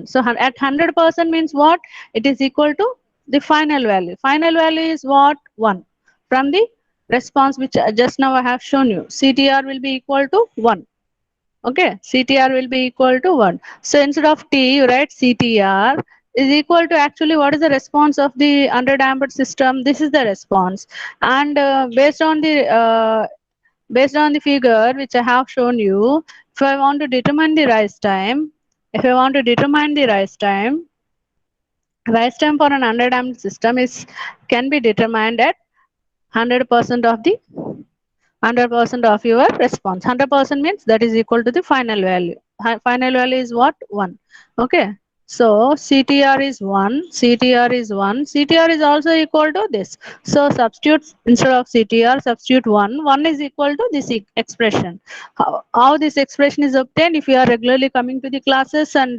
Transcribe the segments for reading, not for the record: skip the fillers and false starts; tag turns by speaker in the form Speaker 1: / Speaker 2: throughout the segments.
Speaker 1: So at 100% means what? It is equal to the final value. Final value is what? 1. From the response which just now I have shown you. CTR will be equal to 1. Okay, CTR will be equal to 1. So instead of T, you write CTR is equal to actually what is the response of the underdamped system. This is the response. And based on the figure which I have shown you, if I want to determine the rise time, rise time for an underdamped system is can be determined at 100% of the 100% of your response. 100% means that is equal to the final value. Final value is what? 1. Okay. So CTR is 1. CTR is 1. CTR is also equal to this. So substitute instead of CTR, substitute 1. 1 is equal to this expression. How this expression is obtained? If you are regularly coming to the classes and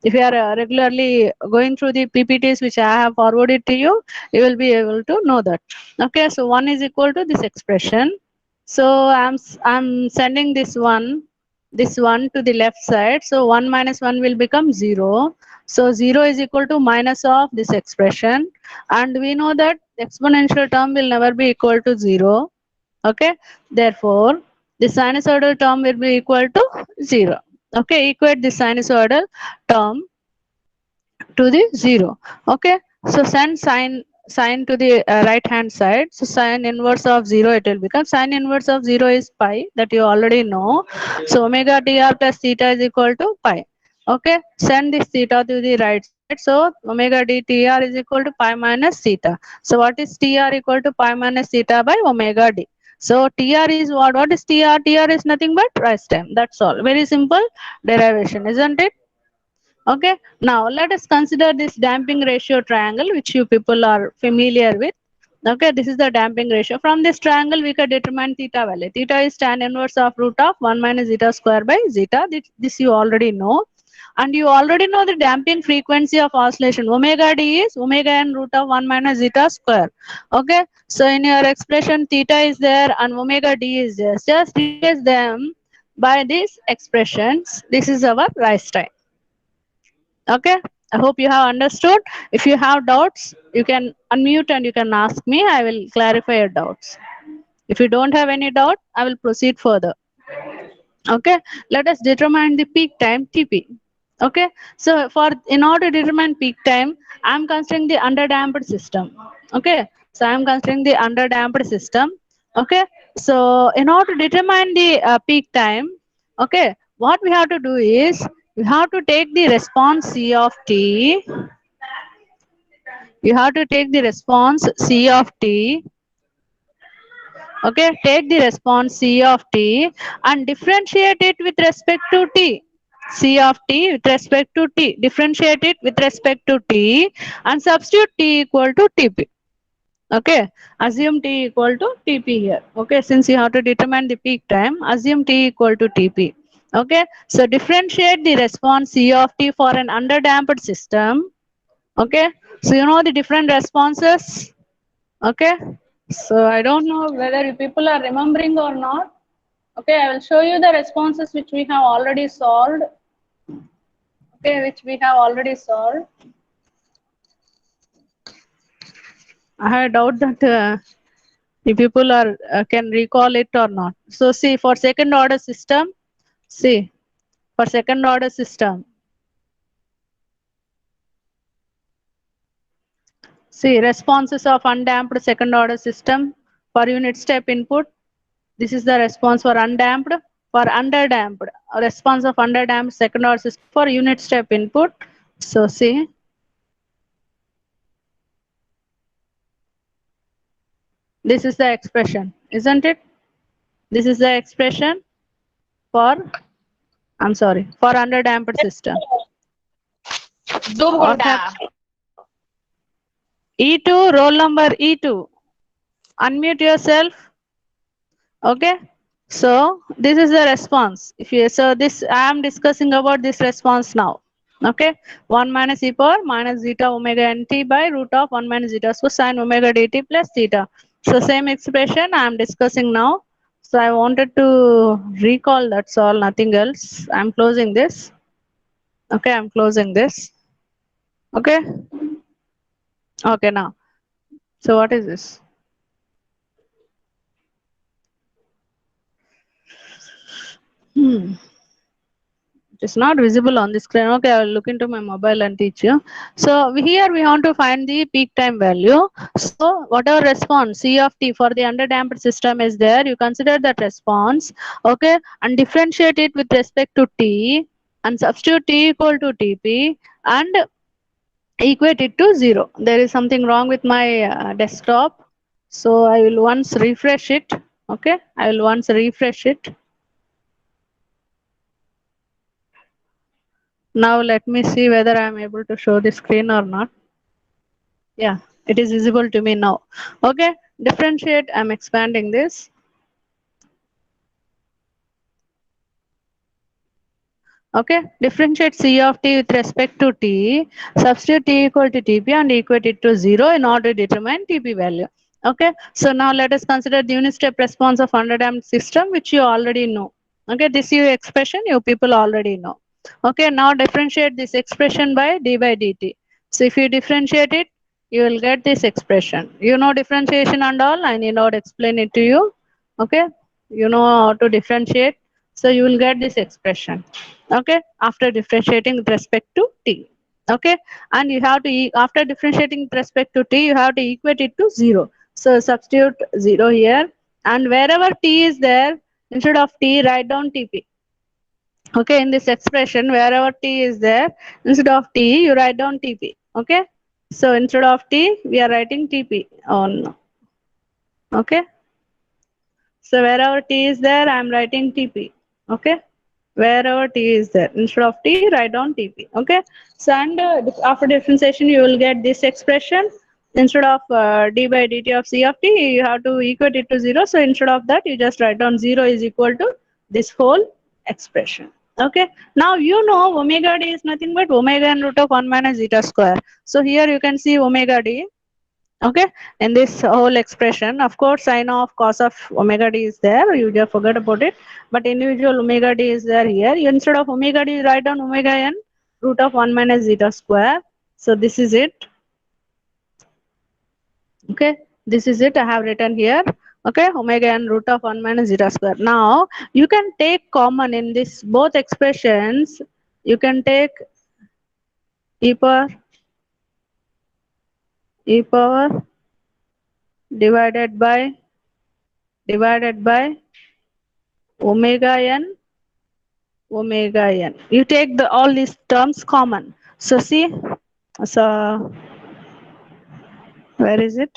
Speaker 1: if you are regularly going through the PPTs which I have forwarded to you, you will be able to know that. Okay. So 1 is equal to this expression. So I'm sending this one to the left side. So 1 minus 1 will become 0. So 0 is equal to minus of this expression, and we know that exponential term will never be equal to 0. Okay, therefore the sinusoidal term will be equal to 0. Okay, equate the sinusoidal term to the 0. Okay, so send sine to the right hand side. So sine inverse of 0, it will become sine inverse of 0 is pi, that you already know. So omega dr plus theta is equal to pi. Okay, send this theta to the right side. So omega dtr is equal to pi minus theta. So what is tr? Equal to pi minus theta by omega d. So tr is what? What is tr? Tr is nothing but rise time. That's all. Very simple derivation, isn't it? Okay, now let us consider this damping ratio triangle, which you people are familiar with. Okay, this is the damping ratio. From this triangle, we can determine theta value. Theta is tan inverse of root of 1 minus zeta square by zeta. This you already know. And you already know the damping frequency of oscillation. Omega d is omega n root of 1 minus zeta square. Okay, so in your expression, theta is there and omega d is there. Just replace them by these expressions. This is our rise time. Okay, I hope you have understood. If you have doubts, you can unmute and you can ask me. I will clarify your doubts. If you don't have any doubt, I will proceed further. Okay, let us determine the peak time TP. Okay, so for in order to determine peak time, I am considering the underdamped system. Okay, so I am considering the underdamped system. Okay, so in order to determine the peak time, okay, what we have to do is we have to take the response C of t. You have to take the response C of t. Okay, take the response C of t and differentiate it with respect to t. C of t with respect to t. Differentiate it with respect to t and substitute t equal to Tp. Okay, assume t equal to Tp here. Okay, since you have to determine the peak time, assume t equal to Tp. Okay, so differentiate the response C of t for an underdamped system. Okay, so you know the different responses. Okay, so I don't know whether you people are remembering or not. Okay, I will show you the responses which we have already solved. Okay, which we have already solved. I have a doubt that the people are can recall it or not. So see, for second order system, see, for second order system, see responses of undamped second order system for unit step input. This is the response for undamped. For underdamped, response of underdamped second order system for unit step input. So see, this is the expression, isn't it? This is the expression for, I'm sorry, for underdamped system. What happened? E2, roll number E2. Unmute yourself. Okay. So this is the response. If you so this I am discussing about this response now. Okay. 1 minus e power minus zeta omega nt by root of 1 minus zeta. So sine omega dt plus theta. So same expression I am discussing now. So I wanted to recall, that's all, nothing else. I am closing this. Okay, I'm closing this. Okay. Okay, now. So what is this? Hmm. It is not visible on the screen. Okay, I will look into my mobile and teach you. So here we want to find the peak time value. So whatever response C of t for the underdamped system is there, you consider that response, okay, and differentiate it with respect to t and substitute t equal to tp and equate it to 0. There is something wrong with my desktop. So I will once refresh it. Okay, I will once refresh it. Now let me see whether I am able to show the screen or not. Yeah, it is visible to me now. Okay, differentiate. I'm expanding this. Okay, differentiate C of t with respect to t, substitute t equal to tp and equate it to 0 in order to determine tp value. Okay, so now let us consider the unit step response of underdamped system, which you already know. Okay, this you expression you people already know. Okay, now differentiate this expression by d by dt. So if you differentiate it, you will get this expression. You know differentiation and all, I need not explain it to you. Okay, you know how to differentiate, so you will get this expression. Okay, after differentiating with respect to t. Okay, and you have to after differentiating with respect to t, you have to equate it to 0. So substitute 0 here, and wherever t is there, instead of t write down tp. Okay, in this expression wherever t is there, instead of t you write down tp. Okay, so instead of t we are writing tp on. Okay, so wherever t is there, I am writing tp. Okay, wherever t is there, instead of t write down tp. Okay, so and after differentiation you will get this expression. Instead of d by dt of c of t, you have to equate it to 0. So instead of that, you just write down 0 is equal to this whole expression. Okay, now you know omega d is nothing but omega and root of 1 minus zeta square. So here you can see omega d. Okay, in this whole expression, of course, sine of cos of omega d is there, you just forget about it, but individual omega d is there here. You, instead of omega d, write down omega n root of 1 minus zeta square. So this is it. Okay, this is it I have written here. Okay, omega n root of 1 minus zeta square. Now you can take common in this both expressions. You can take e power e power divided by omega n omega n. You take the all these terms common. So see, so where is it?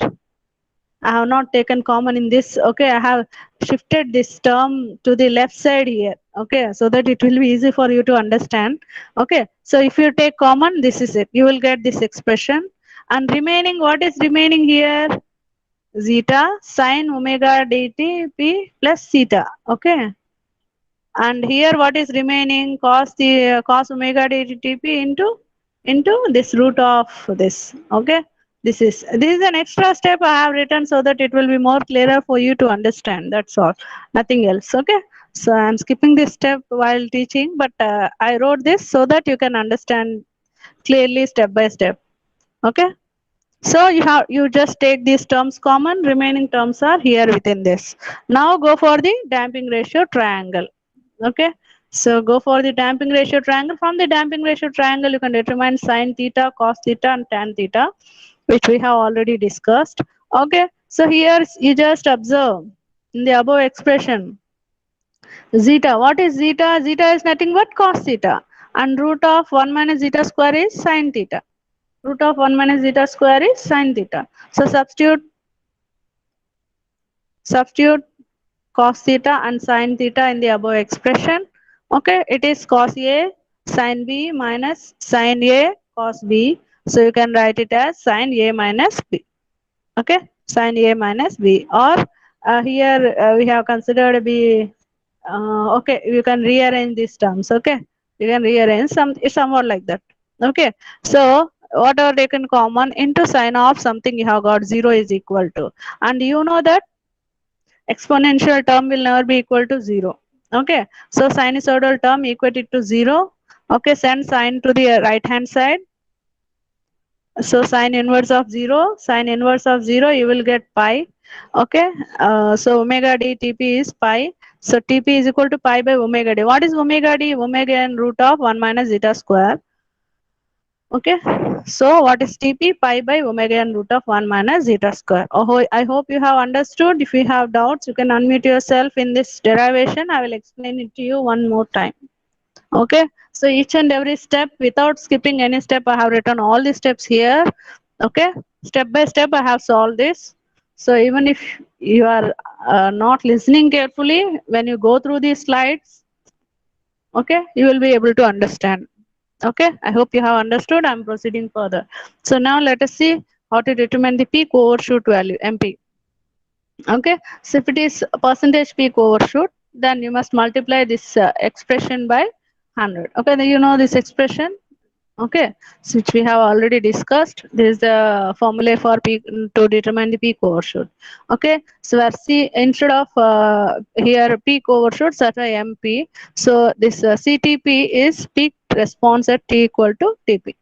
Speaker 1: I have not taken common in this. Okay, I have shifted this term to the left side here. Okay, so that it will be easy for you to understand. Okay, so if you take common, this is it. You will get this expression. And remaining, what is remaining here? Zeta sine omega dt p plus theta. Okay, and here what is remaining? Cos the cos omega dtp into this root of this. Okay, this is an extra step I have written so that it will be more clearer for you to understand. That's all, nothing else. Okay, so I'm skipping this step while teaching, but I wrote this so that you can understand clearly step by step. Okay, so you just take these terms common, remaining terms are here within this. Now go for the damping ratio triangle. Okay, so go for the damping ratio triangle. From the damping ratio triangle you can determine sine theta, cos theta and tan theta, which we have already discussed. Okay, so here you just observe in the above expression zeta. What is zeta? Zeta is nothing but cos theta, and root of 1 minus zeta square is sine theta. Root of 1 minus zeta square is sine theta. So substitute cos theta and sine theta in the above expression. Okay, it is cos A sine B minus sine A cos B. So you can write it as sine A minus B. Okay, sine A minus B, or here we have considered B. Okay, you can rearrange these terms. Okay, you can rearrange somewhat like that. Okay, so whatever taken common into sine of something, you have got 0 is equal to, and you know that exponential term will never be equal to 0. Okay, so sinusoidal term equate it to 0. Okay, send sine to the right hand side. So sine inverse of 0, sine inverse of 0, you will get pi. Okay, so omega d Tp is pi. So Tp is equal to pi by omega d. What is omega d? Omega n root of 1 minus zeta square. Okay, so what is Tp? Pi by omega n root of 1 minus zeta square. Oh, I hope you have understood. If you have doubts, you can unmute yourself in this derivation. I will explain it to you one more time. Okay, so each and every step without skipping any step, I have written all the steps here. Okay, step by step I have solved this. So even if you are not listening carefully, when you go through these slides, okay, you will be able to understand. Okay, I hope you have understood. I'm proceeding further. So now let us see how to determine the peak overshoot value, MP. Okay, so if it is a percentage peak overshoot, then you must multiply this expression by 100. Okay, then you know this expression. Okay, so which we have already discussed. This is the formula for peak to determine the peak overshoot. Okay, so where C instead of here peak overshoot, such as MP. So this CTP is peak response at T equal to TP.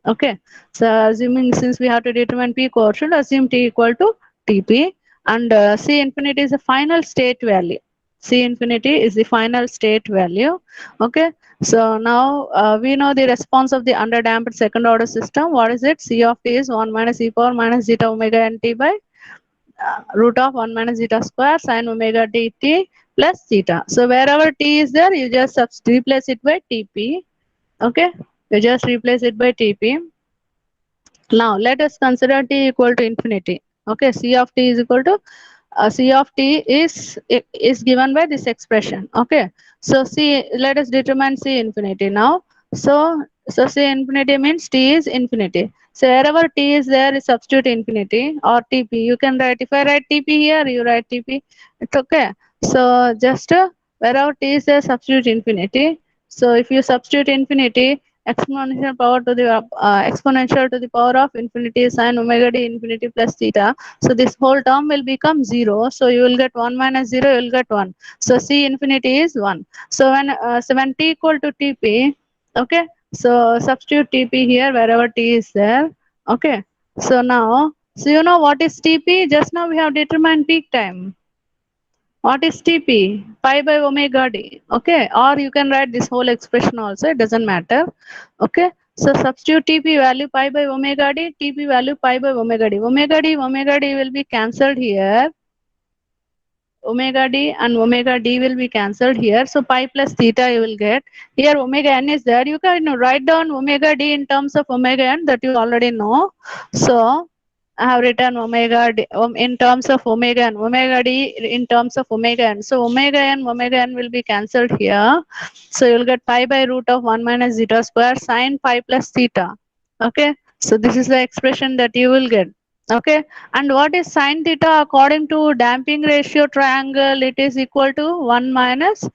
Speaker 1: Okay, so assuming since we have to determine peak overshoot, assume T equal to TP, and C infinity is the final state value. C infinity is the final state value. Okay, so now we know the response of the underdamped second order system. What is it? C of t is 1 minus e power minus zeta omega n t by root of 1 minus zeta square sine omega dt plus zeta. So wherever t is there, you just replace it by tp. Okay, you just replace it by tp. Now let us consider t equal to infinity. Okay, C of t is equal to C of t is given by this expression. Okay, so C, let us determine C infinity now. So C infinity means t is infinity. So wherever t is there, is substitute infinity or tp. You can write, if I write tp here, you write tp. It's okay. So just wherever t is there, substitute infinity. So if you substitute infinity, exponential to the power of infinity sine omega d infinity plus theta. So this whole term will become 0. So you will get 1 minus 0, you will get 1. So C infinity is 1. So when t equal to Tp, okay, so substitute Tp here wherever t is there. Okay, so now, so you know what is Tp? Just now we have determined peak time. What is Tp? Pi by omega d. Okay, or you can write this whole expression also, it doesn't matter. Okay, so substitute Tp value pi by omega d, Tp value pi by omega d. Omega d will be cancelled here. Omega d and omega d will be cancelled here. So pi plus theta you will get. Here omega n is there. You can write down omega d in terms of omega n, that you already know. So I have written omega d in terms of omega d in terms of omega n. So omega n will be cancelled here. So you will get pi by root of 1 minus zeta square sine pi plus theta. Okay. So this is the expression that you will get. Okay. And what is sine theta according to damping ratio triangle? It is equal to 1 minus.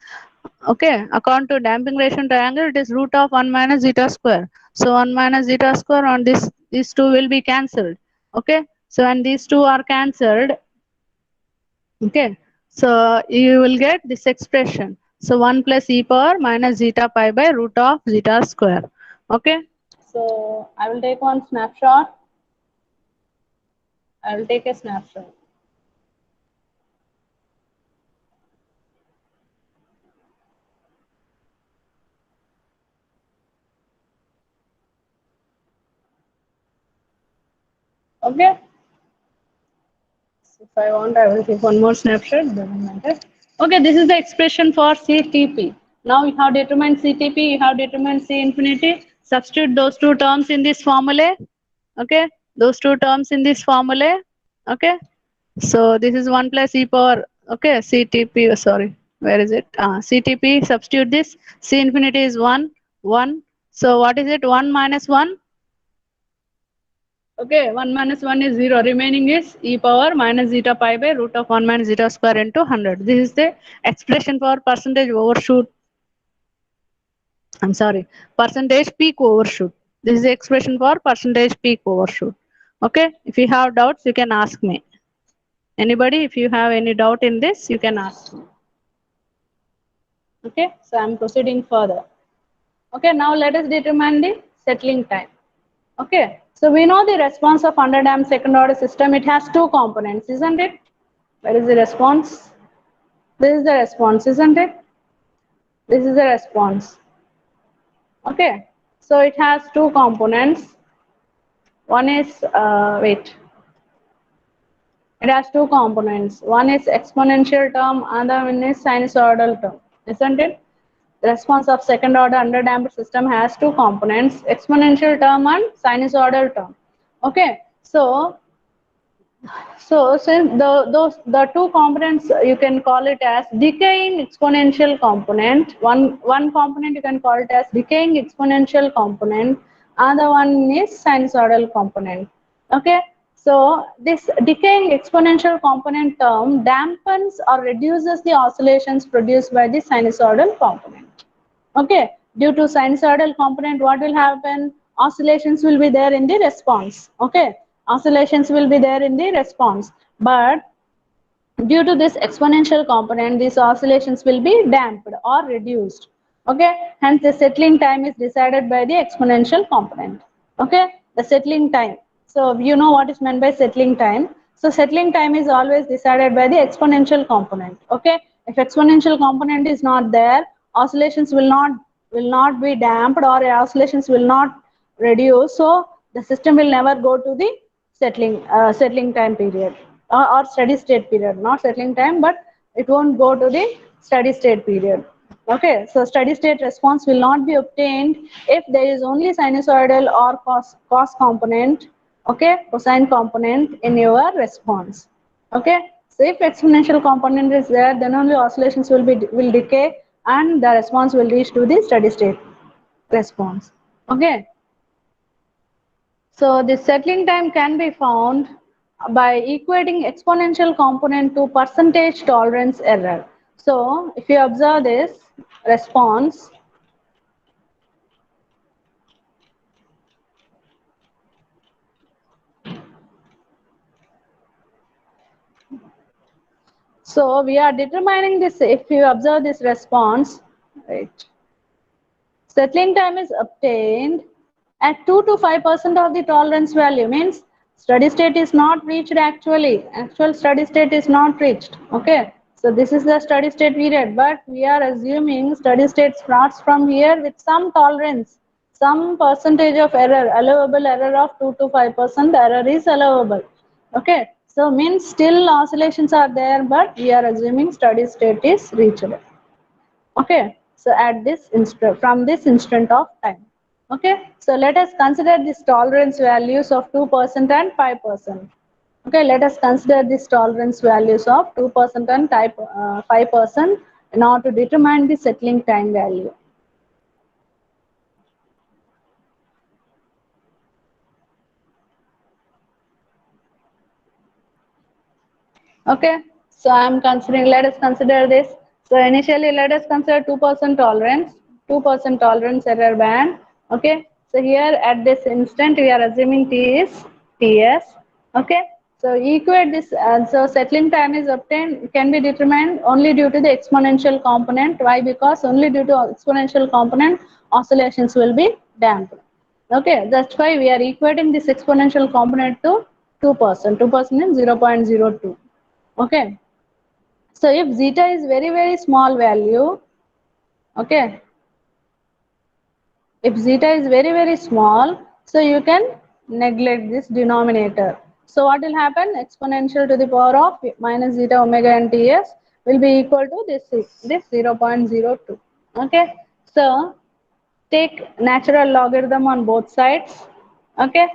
Speaker 1: Okay. According to damping ratio triangle, it is root of 1 minus zeta square. So 1 minus zeta square on this, these two will be cancelled. Okay, so when these two are cancelled, okay, so you will get this expression. So 1 plus e power minus zeta pi by root of zeta square. Okay, so I will take one snapshot. I will take a snapshot. Okay, so if I want, I will take one more snapshot. Doesn't matter. Okay, this is the expression for CTP. Now you have determined CTP, you have determined C infinity. Substitute those two terms in this formula. Okay, those two terms in this formula. Okay, so this is 1 plus e power. Okay, CTP, sorry, where is it? CTP, substitute this. C infinity is 1, 1. So what is it? 1 minus 1. Okay, 1 minus 1 is 0. Remaining is e power minus zeta pi by root of 1 minus zeta square into 100. This is the expression for percentage overshoot. I'm sorry, percentage peak overshoot. This is the expression for percentage peak overshoot. Okay, if you have doubts, you can ask me. Anybody, if you have any doubt in this, you can ask me. Okay, so I'm proceeding further. Okay, now let us determine the settling time. Okay, so we know the response of underdamped second order system. It has two components, isn't it? Where is the response? This is the response, isn't it? This is the response. Okay, so it has two components. One is, it has two components. One is exponential term, other one is sinusoidal term, isn't it? The response of second order underdamped system has two components, exponential term and sinusoidal term. Okay, so since the two components, you can call it as decaying exponential component. One component you can call it as decaying exponential component. Other one is sinusoidal component. Okay. So this decaying exponential component term dampens or reduces the oscillations produced by the sinusoidal component. Okay. Due to sinusoidal component, what will happen? Oscillations will be there in the response. Okay, oscillations will be there in the response, but due to this exponential component, these oscillations will be damped or reduced. Okay, hence the settling time is decided by the exponential component. Okay, the settling time. So you know what is meant by settling time. So settling time is always decided by the exponential component. Okay, if exponential component is not there, oscillations will not be damped or oscillations will not reduce. So the system will never go to the settling time period or steady state period, not settling time, but it won't go to the steady state period. Okay, so steady state response will not be obtained if there is only sinusoidal or cos component, okay, cosine component in your response. Okay, so if exponential component is there, then only oscillations will decay and the response will reach to the steady state response. Okay, so the settling time can be found by equating exponential component to percentage tolerance error. So if you observe this response, so we are determining this, if you observe this response, right, settling time is obtained at 2 to 5% of the tolerance value, means steady state is not reached actually. Actual steady state is not reached. Okay. So this is the steady state period, but we are assuming steady state starts from here with some tolerance, some percentage of error, allowable error of 2 to 5% error is allowable. Okay. So means still oscillations are there, but we are assuming steady state is reached. Okay, so at this instant, from this instant of time. Okay, so let us consider these tolerance values of 2% and 5%. Okay, let us consider these tolerance values of 2% and 5% in order to determine the settling time value. Okay, so I'm considering, let us consider this. So initially let us consider 2% tolerance, 2% tolerance error band. Okay, so here at this instant we are assuming T is Ts. Okay, so equate this, so settling time is obtained, can be determined only due to the exponential component. Why? Because only due to exponential component oscillations will be damped. Okay, that's why we are equating this exponential component to 2%. 2% is 0.02. Okay, so if zeta is very small value, okay, if zeta is very small, so you can neglect this denominator. So what will happen? Exponential to the power of minus zeta omega n ts will be equal to this 0.02. Okay, so take natural logarithm on both sides. Okay,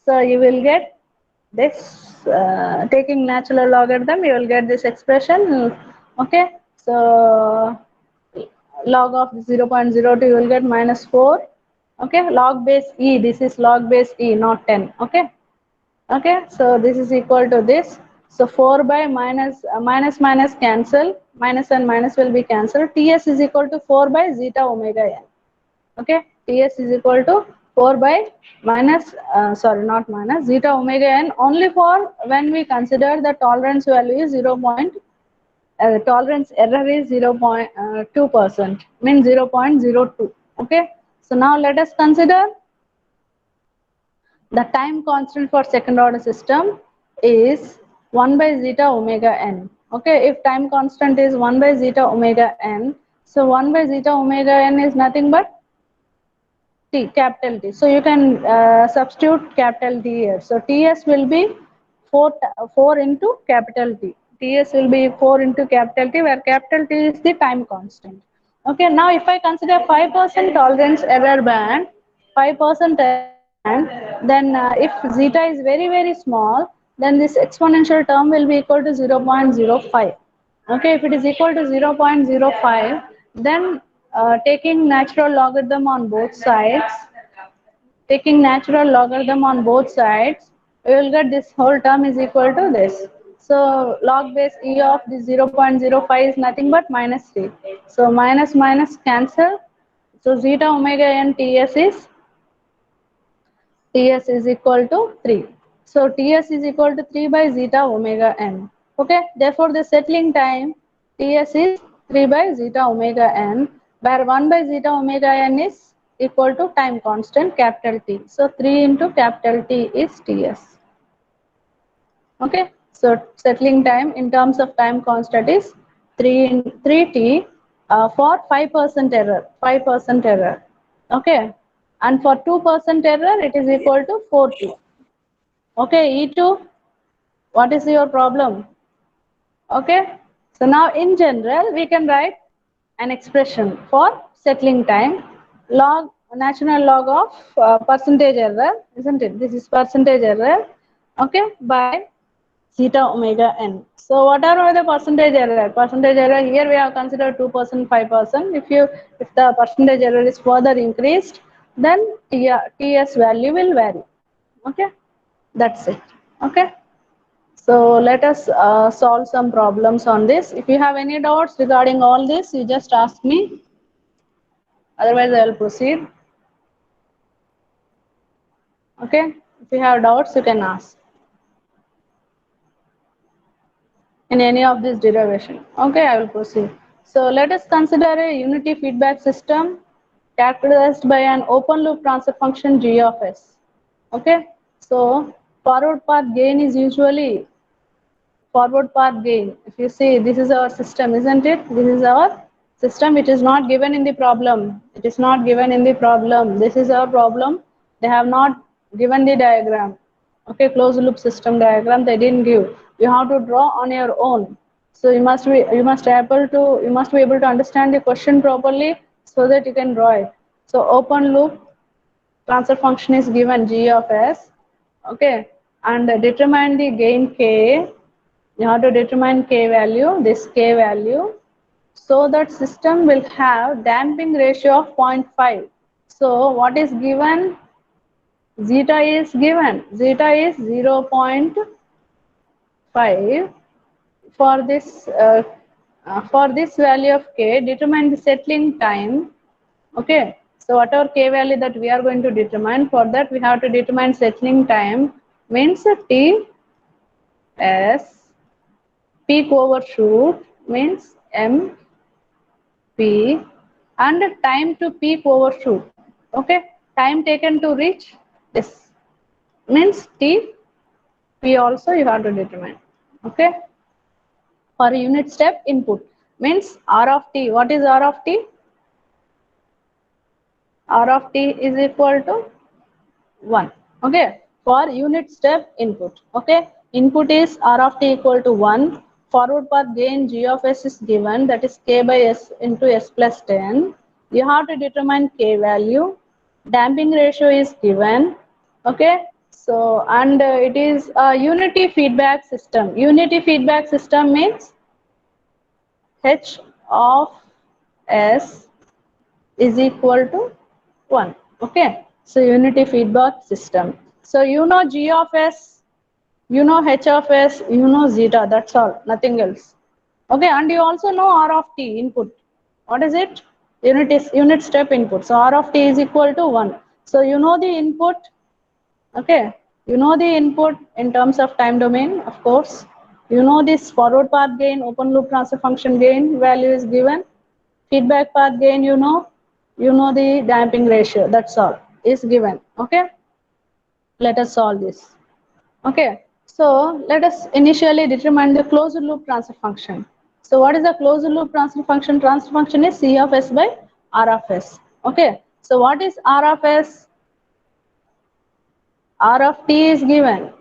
Speaker 1: so you will get this, taking natural logarithm you will get this expression. Okay, so log of 0.02 you will get minus 4. Okay, log base e, this is log base e, not 10. Okay, okay, so this is equal to this. So 4 by minus cancel, minus and minus will be cancelled. Ts is equal to 4 by zeta omega n. Okay, Ts is equal to 4 by minus, sorry, not minus, zeta omega n, only for when we consider the tolerance value is tolerance error is 0.2%, means 0.02. Okay, So now let us consider the time constant for second order system is 1 by zeta omega n. Okay, if time constant is 1 by zeta omega n, so 1 by zeta omega n is nothing but T, capital T. So you can substitute capital T here. So Ts will be 4 into capital T. Ts will be 4 into capital T, where capital T is the time constant. Okay, now if I consider 5% tolerance error band, 5% error band, then if zeta is very, very small, then this exponential term will be equal to 0.05. Okay, if it is equal to 0.05, then taking natural logarithm on both sides, we will get this whole term is equal to this. So log base E of the 0.05 is nothing but minus 3. So minus minus cancel. So zeta omega n Ts is equal to 3. So Ts is equal to 3 by zeta omega n. Okay, therefore the settling time Ts is 3 by zeta omega n, where 1 by zeta omega n is equal to time constant capital T. So 3 into capital T is Ts. Okay, so settling time in terms of time constant is 3t for 5% error, 5% error. Okay, and for 2% error it is equal to 4t. Okay, E2, what is your problem? Okay, so now in general we can write an expression for settling time, log natural log of percentage error, isn't it? This is percentage error, okay, by zeta omega n. So whatever the percentage error, here we have considered 2%, 5%. If the percentage error is further increased, then Ts value will vary. Okay, that's it. Okay. So let us solve some problems on this. If you have any doubts regarding all this, you just ask me. Otherwise, I will proceed. Okay. If you have doubts, you can ask in any of this derivation. Okay, I will proceed. So let us consider a unity feedback system characterized by an open loop transfer function g of s. Okay. So forward path gain is usually forward path gain. If you see, this is our system, isn't it? This is our system which is not given in the problem. It is not given in the problem. This is our problem. They have not given the diagram. Okay, closed loop system diagram they didn't give. You have to draw on your own. So you must be able to understand the question properly so that you can draw it. So open loop transfer function is given g of s. Okay, and determine the gain k. You have to determine k value, this k value, so that system will have damping ratio of 0.5. So what is given? Zeta is given. Zeta is 0.5. For this value of k, determine the settling time. Okay. So whatever k value that we are going to determine, for that we have to determine settling time, means T S peak overshoot means M P, and time to peak overshoot. Okay, time taken to reach this means T P also you have to determine. Okay, for unit step input means R of T. What is R of T? R of T is equal to 1. Okay, for unit step input. Okay, input is R of T equal to 1. Forward path gain G of S is given, that is K by S into S plus 10. You have to determine K value. Damping ratio is given. Okay, so and it is a unity feedback system. Unity feedback system means H of S is equal to 1. Okay, so unity feedback system. So you know G of S, you know H of S, you know zeta, that's all, nothing else. Okay, and you also know R of T input. What is it? Unit step input. So R of T is equal to 1. So you know the input. Okay, you know the input in terms of time domain, of course. You know this forward path gain, open loop transfer function gain value is given. Feedback path gain, you know. You know the damping ratio, that's all is given. Okay, let us solve this. Okay, so let us initially determine the closed loop transfer function. So what is the closed loop transfer function? Transfer function is C of S by R of S. Okay, so what is R of S? R of T is given.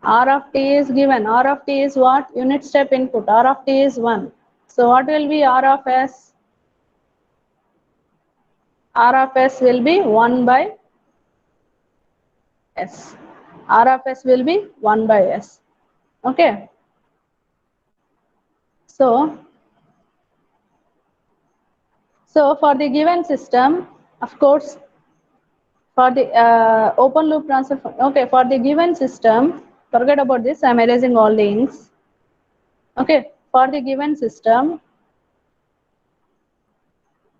Speaker 1: R of T is given. R of T is what? Unit step input. R of T is 1. So what will be R of S? R of S will be 1 by S. R of S will be 1 by S. Okay. So for the given system, of course, for the open loop transfer, okay, for the given system, forget about this, I'm erasing all the inks. Okay, for the given system,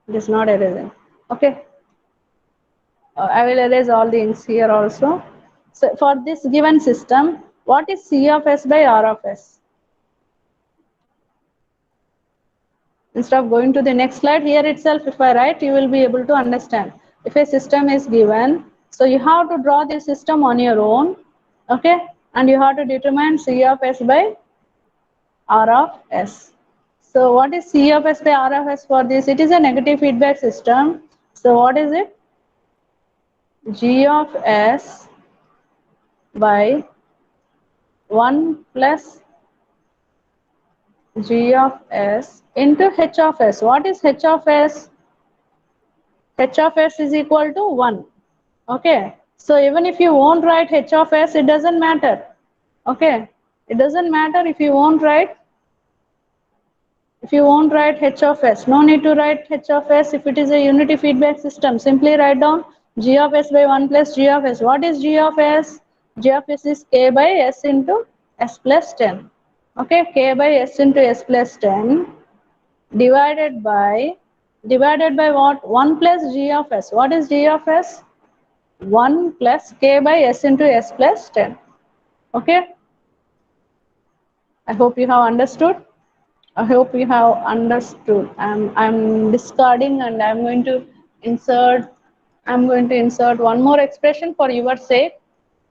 Speaker 1: it is not erasing. Okay, I will erase all the inks here also. So for this given system, what is C of S by R of S? Instead of going to the next slide, here itself if I write, you will be able to understand. If a system is given, so you have to draw the system on your own, okay, and you have to determine C of S by R of S. So what is C of S by R of S for this? It is a negative feedback system. So what is it? G of S by 1 plus G of S into H of S. What is H of S? H of S is equal to 1. Okay, so even if you won't write H of S, it doesn't matter. Okay, it doesn't matter if you won't write H of S. No need to write H of S if it is a unity feedback system. Simply write down G of S by 1 plus G of S. What is G of S? G of S is K by S into S plus 10. Okay, K by S into S plus 10 divided by what? 1 plus G of S. What is G of S? 1 plus K by S into S plus 10. Okay, I hope you have understood. I hope you have understood. I'm discarding and I'm going to insert one more expression for your sake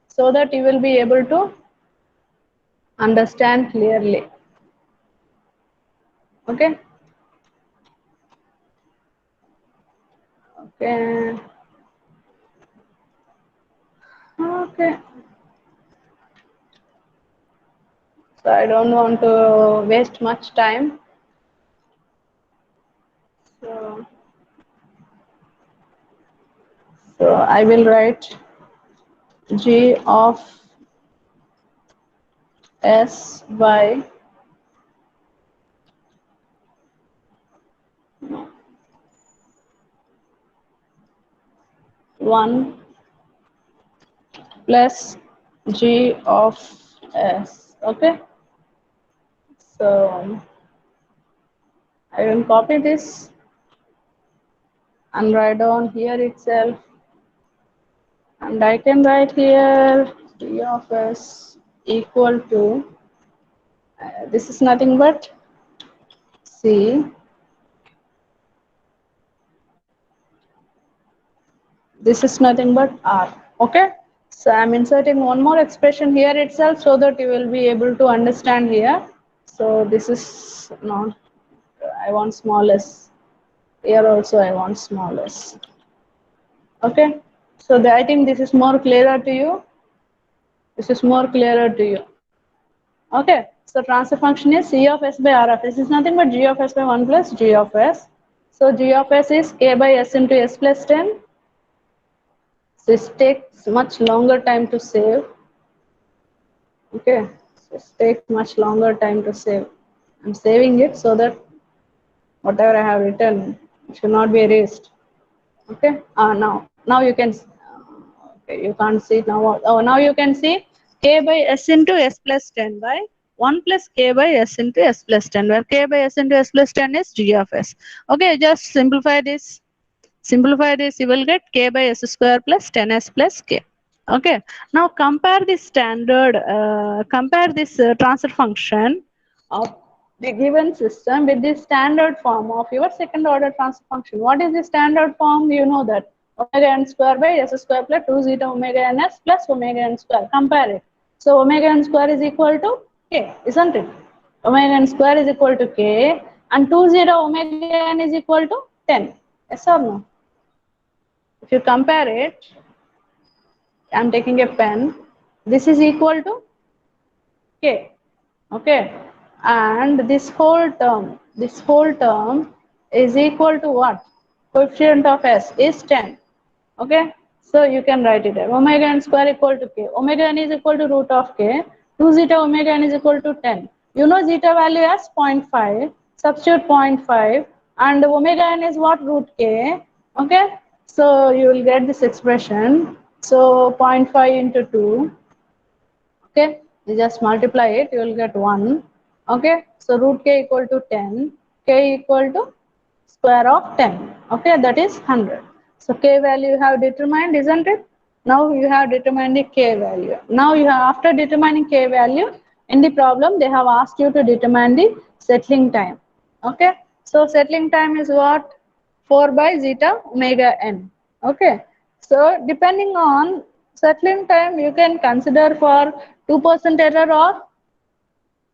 Speaker 1: so that you will be able to understand clearly. Okay. Okay. Okay. So I don't want to waste much time. So I will write G of S by 1 plus G of S. Okay. So I will copy this and write down here itself, and I can write here G of S equal to this is nothing but C this is nothing but R. Okay, so I'm inserting one more expression here itself so that you will be able to understand here. So this is not, I want small s. Here also I want small s. Okay, so I think this is more clearer to you. This is more clearer to you. Okay, so transfer function is C of S by R of S is nothing but G of S by 1 plus G of S. So G of S is K by S into S plus 10. This takes much longer time to save. Okay, this takes much longer time to save. I'm saving it so that whatever I have written should not be erased. Okay, now you can, okay, you can't see it now. Oh, now you can see K by S into S plus 10 by 1 plus K by S into S plus 10, where K by S into S plus 10 is G of S. Okay, just simplify this. Simplify this, you will get K by S square plus 10S plus K. Okay, now compare this transfer function of the given system with the standard form of your second order transfer function. What is the standard form? You know that omega n square by s square plus 2 zeta omega ns plus omega n square. Compare it. So omega n square is equal to k, isn't it? Omega n square is equal to k and 2 zeta omega n is equal to 10. Yes or no? If you compare it, I'm taking a pen. This is equal to k. Okay, and this whole term is equal to what? Coefficient of s is 10. Okay, so you can write it there. Omega n square equal to k. Omega n is equal to root of k. 2 zeta omega n is equal to 10. You know zeta value as 0.5. Substitute 0.5 and omega n is what? Root k. Okay, so you will get this expression. So 0.5 into 2. Okay, you just multiply it, you will get 1. Okay, so root k equal to 10, k equal to square of 10. Okay, that is 100. So k value you have determined, isn't it? Now you have determined the k value. Now you have, after determining k value, in the problem they have asked you to determine the settling time. Okay, so settling time is what? 4 by zeta omega n. Okay, so depending on settling time, you can consider for 2% error or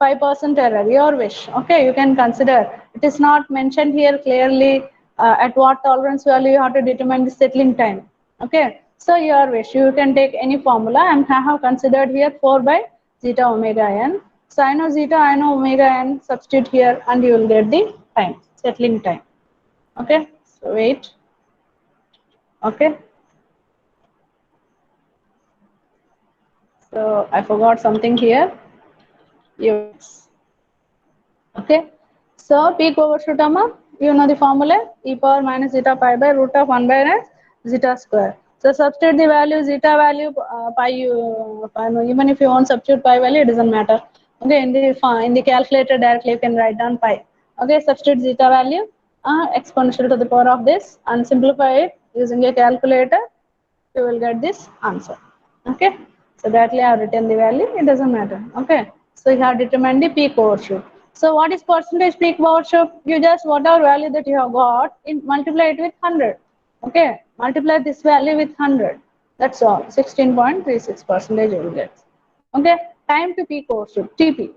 Speaker 1: 5% error, your wish. Okay, you can consider. It is not mentioned here clearly at what tolerance value you have to determine the settling time. Okay, so your wish. You can take any formula and I have considered here 4 by zeta omega n. So I know zeta, I know omega n, substitute here and you will get the time, settling time. Okay, so wait. Okay. So I forgot something here. Units. Okay. So peak overshoot amount, you know the formula, e power minus zeta pi by root of 1 by n zeta square. So substitute the value, zeta value, pi, no, even if you want substitute pi value, it doesn't matter. Okay, in the calculator directly you can write down pi. Okay, substitute zeta value, exponential to the power of this and simplify it using a calculator, you will get this answer. Okay, so directly I have written the value, it doesn't matter. Okay, so you have determined the peak overshoot. So what is percentage peak overshoot? You just whatever value that you have got, multiply it with 100. Okay, multiply this value with 100. That's all. 16.36% you will get. Okay, time to peak overshoot, TP.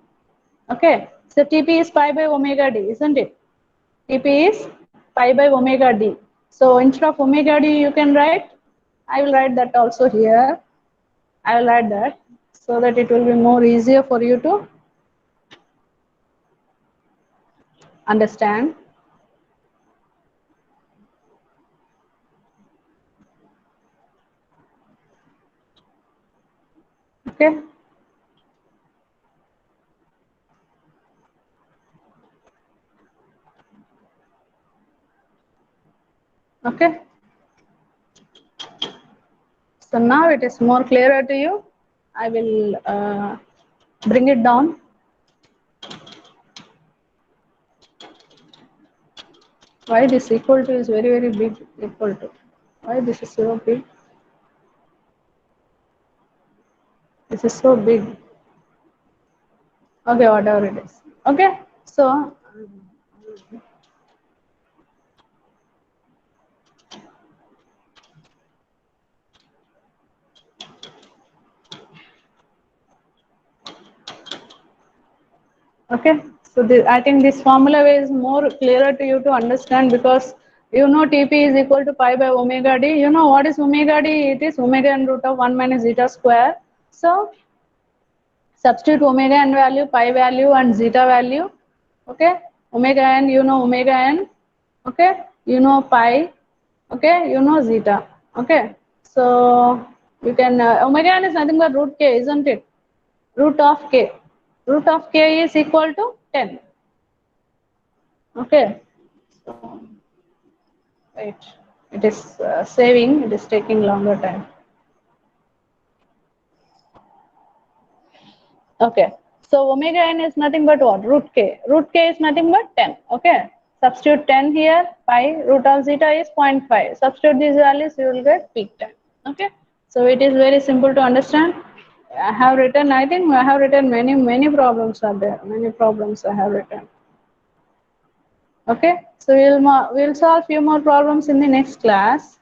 Speaker 1: Okay, so TP is pi by omega d, isn't it? TP is pi by omega d. So instead of omega d, you can write, I will write that also here. I will write that so that it will be more easier for you to understand. Okay. Okay. So now it is more clearer to you. I will bring it down. Why this equal to is very, very big equal to. Why this is so big? This is so big. Okay, whatever it is. Okay. So okay, so I think this formula is more clearer to you to understand because you know TP is equal to pi by omega d. You know what is omega d? It is omega n root of 1 minus zeta square. So substitute omega n value, pi value and zeta value. Okay, omega n, you know omega n. Okay, you know pi. Okay, you know zeta. Okay, so you can omega n is nothing but root k, isn't it? Root of k. Root of k is equal to 10. Okay, so wait, it is saving, it is taking longer time. Okay, so omega n is nothing but what? Root k. Root k is nothing but 10. Okay, substitute 10 here, pi, root of zeta is 0.5. Substitute these values, you will get peak time. Okay, so it is very simple to understand. I have written, I think I have written many problems are there. Many problems I have written.
Speaker 2: Okay, so we'll solve few more problems in the next class.